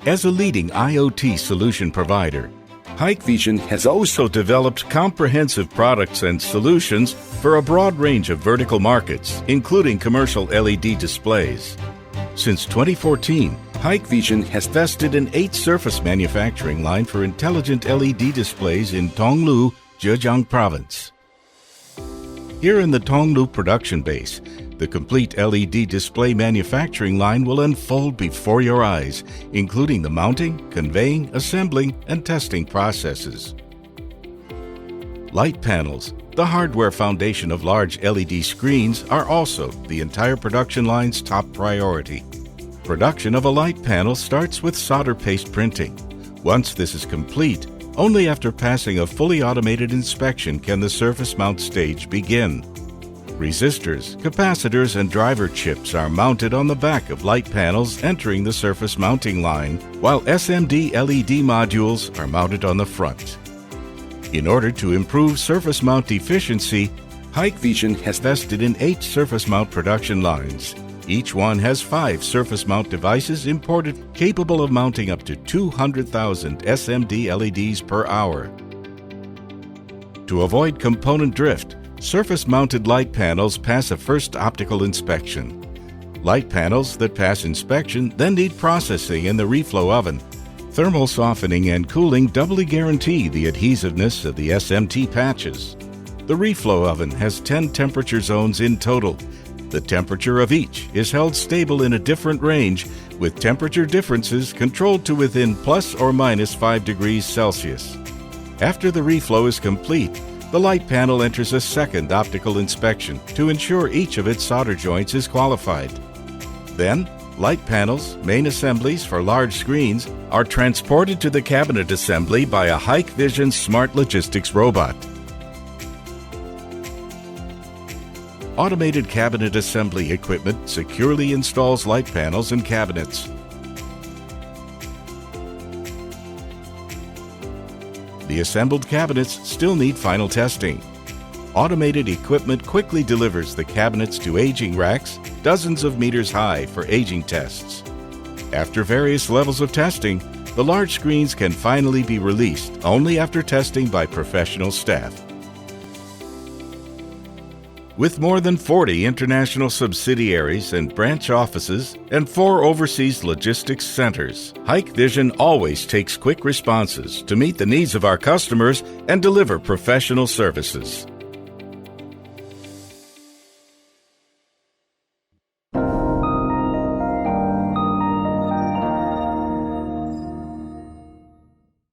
As a leading IoT solution provider, Hikvision has also developed comprehensive products and solutions for a broad range of vertical markets, including commercial LED displays. Since 2014, Hikvision has invested in 8 surface manufacturing line for intelligent LED displays in Tonglu, Zhejiang Province. Here in the Tonglu production base, the complete LED display manufacturing line will unfold before your eyes, including the mounting, conveying, assembling, and testing processes. Light panels, the hardware foundation of large LED screens, are also the entire production line's top priority. Production of a light panel starts with solder paste printing. Once this is complete, only after passing a fully automated inspection can the surface mount stage begin. Resistors, capacitors, and driver chips are mounted on the back of light panels entering the surface mounting line, while SMD LED modules are mounted on the front. In order to improve surface mount efficiency, Hikvision has invested in 8 surface mount production lines. Each one has 5 surface mount devices imported capable of mounting up to 200,000 SMD LEDs per hour. To avoid component drift, surface-mounted light panels pass a first optical inspection. Light panels that pass inspection then need processing in the reflow oven. Thermal softening and cooling doubly guarantee the adhesiveness of the SMT patches. The reflow oven has 10 temperature zones in total. The temperature of each is held stable in a different range, with temperature differences controlled to within plus or minus 5 degrees Celsius. After the reflow is complete, the light panel enters a second optical inspection to ensure each of its solder joints is qualified. Then, light panels, main assemblies for large screens, are transported to the cabinet assembly by a Hikvision smart logistics robot. Automated cabinet assembly equipment securely installs light panels and cabinets. The assembled cabinets still need final testing. Automated equipment quickly delivers the cabinets to aging racks, dozens of meters high, for aging tests. After various levels of testing, the large screens can finally be released only after testing by professional staff. With more than 40 international subsidiaries and branch offices and 4 overseas logistics centers, Hikvision always takes quick responses to meet the needs of our customers and deliver professional services.